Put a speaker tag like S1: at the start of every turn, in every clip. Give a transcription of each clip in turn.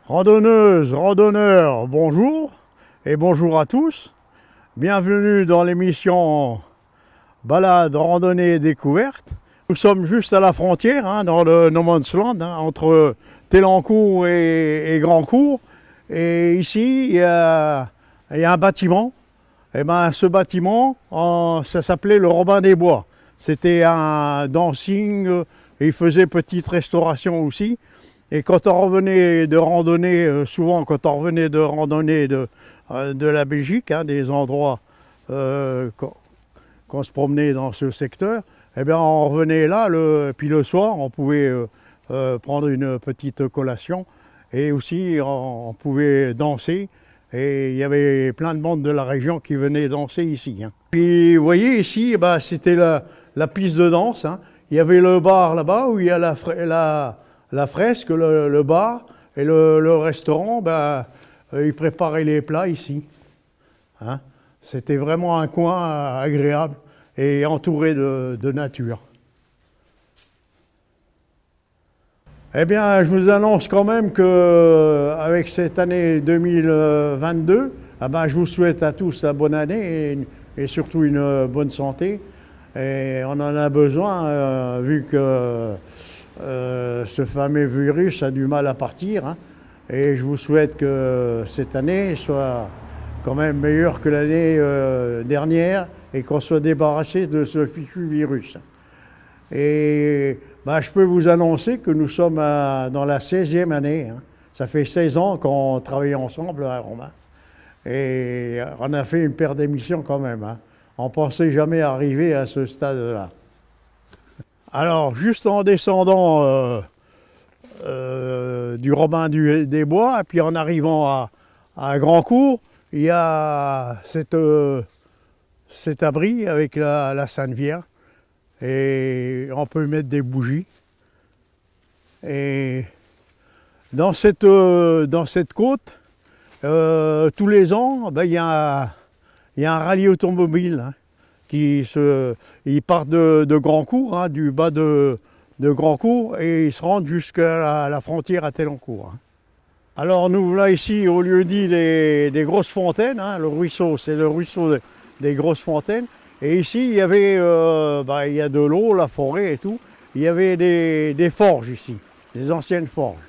S1: Randonneuses, randonneurs, bonjour et bonjour à tous. Bienvenue dans l'émission Balade, randonnée et découverte. Nous sommes juste à la frontière, dans le No Man's Land, entre Telencourt et Grandcourt. Et ici, il y a un bâtiment. Et ce bâtiment, ça s'appelait le Robin des Bois. C'était un dancing, et il faisait petite restauration aussi. Et quand on revenait de randonnée, souvent quand on revenait de randonnée de la Belgique, des endroits qu'on se promenait dans ce secteur, eh bien on revenait là, puis le soir on pouvait prendre une petite collation et aussi on pouvait danser. Et il y avait plein de monde de la région qui venaient danser ici. Puis vous voyez ici, c'était la piste de danse. Il y avait le bar là-bas où il y a la fresque, le bar, et le restaurant, ils préparaient les plats ici. C'était vraiment un coin agréable et entouré de nature. Eh bien, je vous annonce quand même qu'avec cette année 2022, je vous souhaite à tous une bonne année et surtout une bonne santé. Et on en a besoin vu que ce fameux virus a du mal à partir. Et je vous souhaite que cette année soit quand même meilleure que l'année dernière et qu'on soit débarrassé de ce fichu virus. Et je peux vous annoncer que nous sommes dans la 16e année. Ça fait 16 ans qu'on travaille ensemble à Romain. Et on a fait une paire d'émissions quand même. On ne pensait jamais arriver à ce stade-là. Alors, juste en descendant du Robin des Bois, et puis en arrivant à Grandcourt, il y a cet abri avec la Sainte Vierge. Et on peut mettre des bougies. Et dans cette côte, tous les ans, il y a un rallye automobile ils partent de Grandcourt, du bas de Grandcourt, et ils se rendent jusqu'à la frontière à Telencourt. Alors nous voilà ici au lieu-dit des grosses fontaines. Le ruisseau, c'est le ruisseau des grosses fontaines. Et ici, il y avait il y a de l'eau, la forêt et tout. Il y avait des forges ici, des anciennes forges.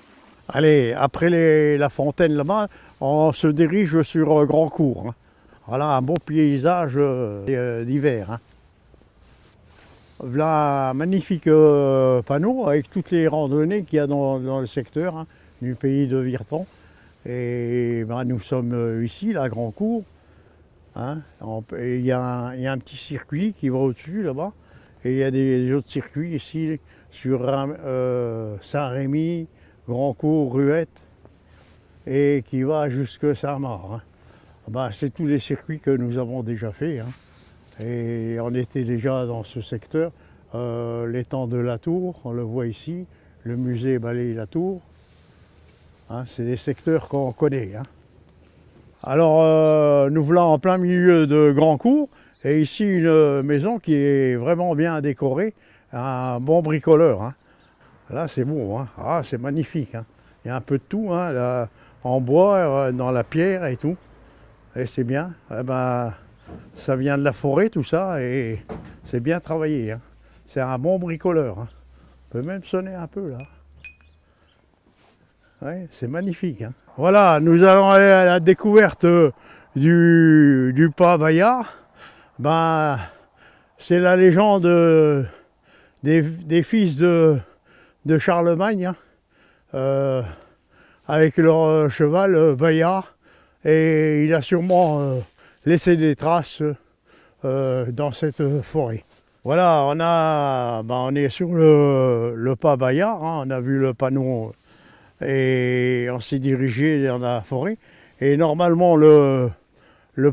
S1: Allez, après la fontaine là-bas, on se dirige sur Grandcourt. Voilà un beau paysage d'hiver. Voilà un magnifique panneau avec toutes les randonnées qu'il y a dans le secteur du pays de Virton. Et nous sommes ici, à Grandcourt. Il y a un petit circuit qui va au-dessus là-bas. Et il y a des autres circuits ici sur Saint-Rémy, Grandcourt, Ruette et qui va jusqu'à Saint-Marc. C'est tous les circuits que nous avons déjà faits. Et on était déjà dans ce secteur. L'étang de la Tour, on le voit ici. Le musée Balaye-la-Tour. C'est des secteurs qu'on connaît. Alors, nous voilà en plein milieu de Grandcourt, et ici une maison qui est vraiment bien décorée, un bon bricoleur. Là, c'est beau, c'est magnifique. Il y a un peu de tout, là, en bois, dans la pierre et tout. Et c'est bien. Ça vient de la forêt, tout ça, et c'est bien travaillé. C'est un bon bricoleur. On peut même sonner un peu, là. Ouais, c'est magnifique. Voilà, nous allons aller à la découverte du Pas Bayard. C'est la légende des fils de Charlemagne, avec leur cheval Bayard. Et il a sûrement laissé des traces dans cette forêt. Voilà, on est sur le Pas Bayard, on a vu le panneau. Et on s'est dirigé dans la forêt. Et normalement, le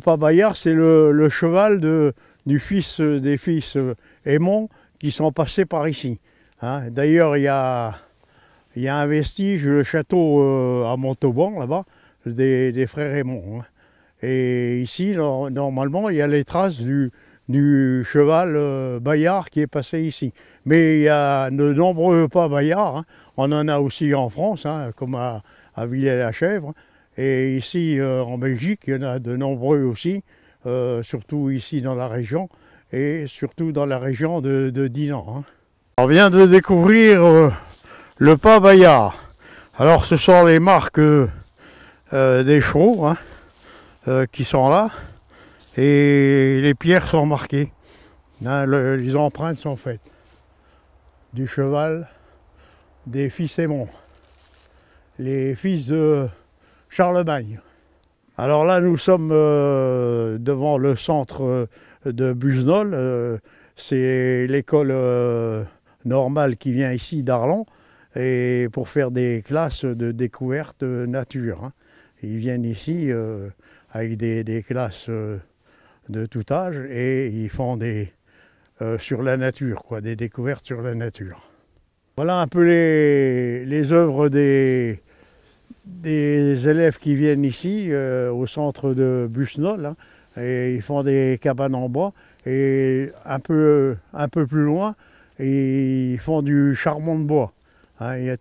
S1: Pas Bayard, c'est le cheval des fils Aymon qui sont passés par ici. D'ailleurs, il y a un vestige, le château à Montauban, là-bas, des frères Aymon. Et ici, normalement, il y a les traces du cheval Bayard qui est passé ici. Mais il y a de nombreux pas Bayard, on en a aussi en France, comme à à Villers-la-Chèvre. Et ici en Belgique, il y en a de nombreux aussi, surtout ici dans la région et surtout dans la région de Dinan. Hein. On vient de découvrir le pas Bayard. Alors ce sont les marques des chevaux hein, qui sont là et les pierres sont marquées. Hein, les empreintes sont faites du cheval des fils Aymon, les fils de Charlemagne. Alors là nous sommes devant le centre de Busnol, c'est l'école normale qui vient ici d'Arlon et pour faire des classes de découverte nature. Hein. Ils viennent ici avec des classes de tout âge et ils font sur la nature, quoi, des découvertes sur la nature. Voilà un peu les œuvres des élèves qui viennent ici au centre de Busnol. Hein, et ils font des cabanes en bois et un peu plus loin, ils font du charbon de bois. Hein, il y a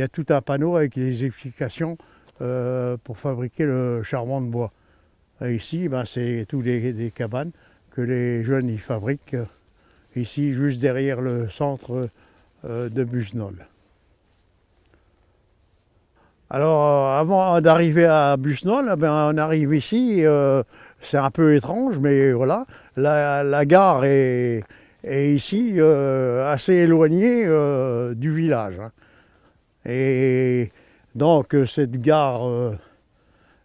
S1: tout un panneau avec des explications pour fabriquer le charbon de bois. Et ici, ben, c'est tous des cabanes que les jeunes y fabriquent, ici juste derrière le centre de Busnol. Alors avant d'arriver à Busnol, ben, on arrive ici, c'est un peu étrange, mais voilà, la gare est ici assez éloignée du village. Hein. Et donc cette gare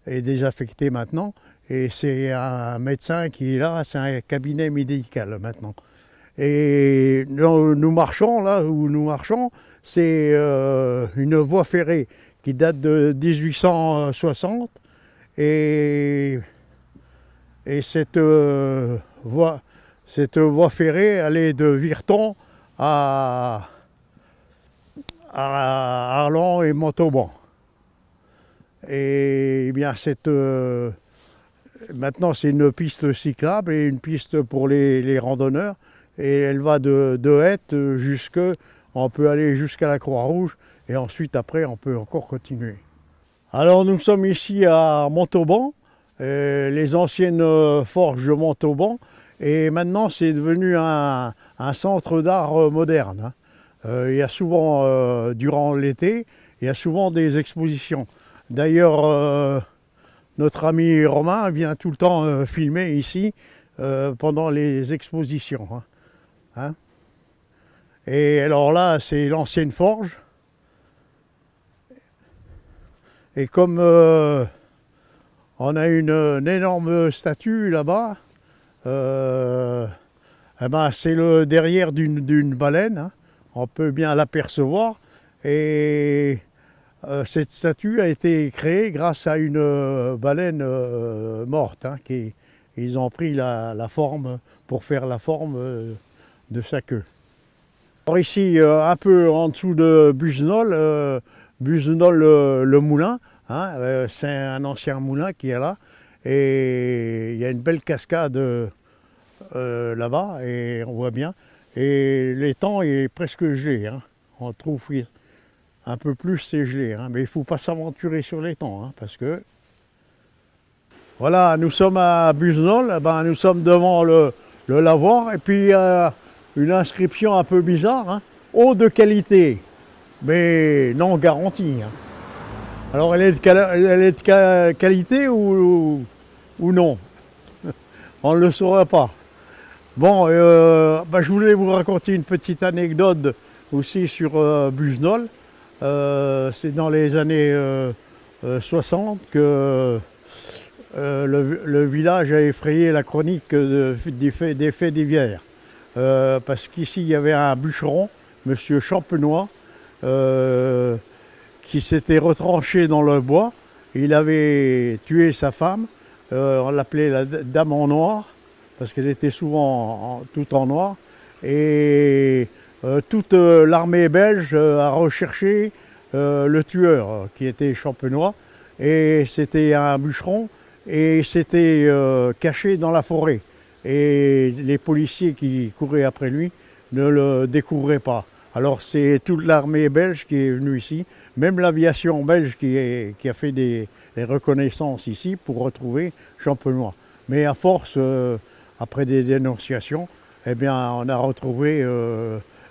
S1: est désaffectée maintenant et c'est un médecin qui est là, c'est un cabinet médical maintenant. Et nous marchons, là où nous marchons, c'est une voie ferrée qui date de 1860 et cette voie ferrée, elle est de Virton à Arlon et Montauban. Et bien maintenant c'est une piste cyclable et une piste pour les randonneurs et elle va de Hette on peut aller jusqu'à la Croix-Rouge et ensuite après on peut encore continuer. Alors nous sommes ici à Montauban, les anciennes forges de Montauban et maintenant c'est devenu un centre d'art moderne. Hein. Il y a souvent, durant l'été, il y a souvent des expositions. D'ailleurs, notre ami Romain vient tout le temps filmer ici pendant les expositions. Hein. Hein? Et alors là, c'est l'ancienne forge. Et comme on a une énorme statue là-bas, eh ben, c'est le derrière d'une baleine. Hein. On peut bien l'apercevoir. Et cette statue a été créée grâce à une baleine morte. Hein, ils ont pris la forme pour faire la forme de sa queue. Alors ici, un peu en dessous de Busnol, le moulin, hein, c'est un ancien moulin qui est là. Et il y a une belle cascade là-bas, et on voit bien. Et l'étang est presque gelé. Hein. On trouve un peu plus, c'est gelé. Hein. Mais il ne faut pas s'aventurer sur l'étang, hein, parce que... Voilà, nous sommes à Busnol, ben, nous sommes devant le lavoir, et puis une inscription un peu bizarre, hein. Eau de qualité, mais non garantie. Hein. Alors elle est de qualité ou non? On ne le saura pas. Bon, ben, je voulais vous raconter une petite anecdote aussi sur Busnol. C'est dans les années 60 que le village a effrayé la chronique des faits divers. Parce qu'ici il y avait un bûcheron, monsieur Champenois, qui s'était retranché dans le bois. Il avait tué sa femme, on l'appelait la dame en noir, parce qu'elle était souvent tout en noir. Et toute l'armée belge a recherché le tueur, qui était Champenois. Et c'était un bûcheron, et s'était caché dans la forêt. Et les policiers qui couraient après lui ne le découvraient pas. Alors c'est toute l'armée belge qui est venue ici, même l'aviation belge qui a fait des reconnaissances ici pour retrouver Champenois. Mais à force, après des dénonciations, eh bien, on a retrouvé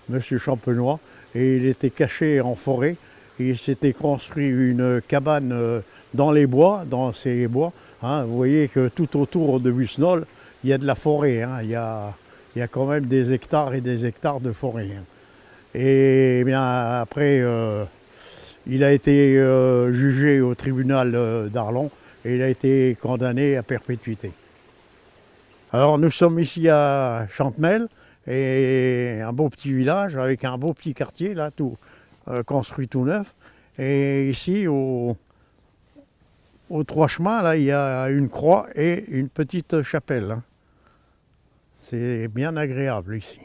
S1: Monsieur Champenois et il était caché en forêt. Il s'était construit une cabane dans les bois, dans ces bois. Hein. Vous voyez que tout autour de Busnol, il y a de la forêt. Hein. Il y a quand même des hectares et des hectares de forêt. Hein. Et bien après, il a été jugé au tribunal d'Arlon et il a été condamné à perpétuité. Alors nous sommes ici à Chantemel, et un beau petit village avec un beau petit quartier là, tout construit tout neuf. Et ici aux trois chemins là, il y a une croix et une petite chapelle. Hein. C'est bien agréable ici.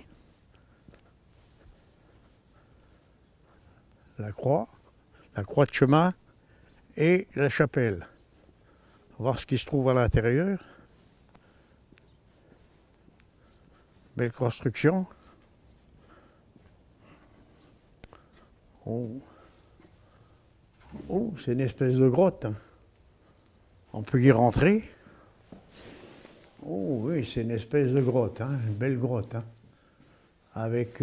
S1: La croix de chemin et la chapelle. On va voir ce qui se trouve à l'intérieur. Belle construction. Oh, oh c'est une espèce de grotte. Hein. On peut y rentrer. Oh oui, c'est une espèce de grotte, hein, une belle grotte. Hein, avec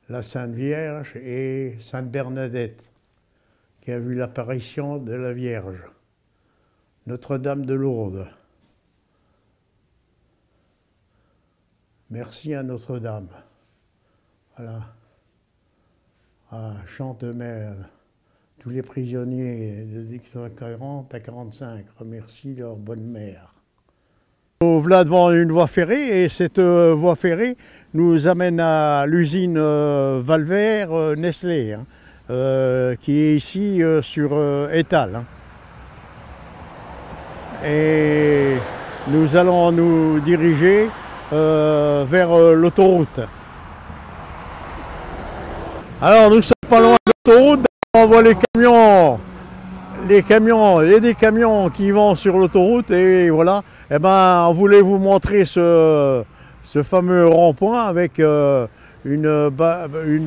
S1: la Sainte Vierge et Sainte Bernadette, qui a vu l'apparition de la Vierge. Notre-Dame de Lourdes. Merci à Notre-Dame. Voilà. À Chantemel, tous les prisonniers de 40 à 45 remercient leur bonne mère. Voilà devant une voie ferrée, et cette voie ferrée nous amène à l'usine Valvert Nestlé, hein, qui est ici sur Étal. Hein. Et nous allons nous diriger vers l'autoroute. Alors nous sommes pas loin de l'autoroute, on voit les camions, et des camions qui vont sur l'autoroute, et voilà. Eh ben, on voulait vous montrer ce fameux rond-point avec une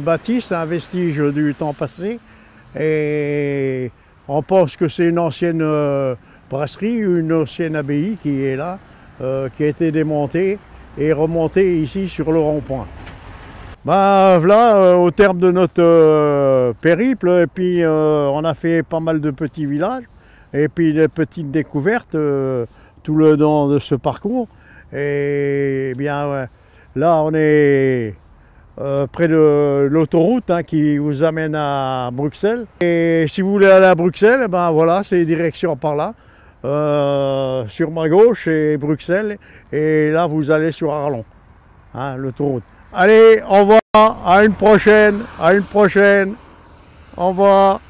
S1: bâtisse, un vestige du temps passé. Et on pense que c'est une ancienne brasserie, une ancienne abbaye qui est là, qui a été démontée et remontée ici sur le rond-point. Ben voilà, au terme de notre périple, et puis on a fait pas mal de petits villages, et puis des petites découvertes tout le long de ce parcours. Et bien ouais, là on est près de l'autoroute, hein, qui vous amène à Bruxelles. Et si vous voulez aller à Bruxelles, ben voilà, c'est direction par là. Sur ma gauche c'est Bruxelles, et là vous allez sur Arlon, hein, l'autoroute. Allez, au revoir, à une prochaine, au revoir.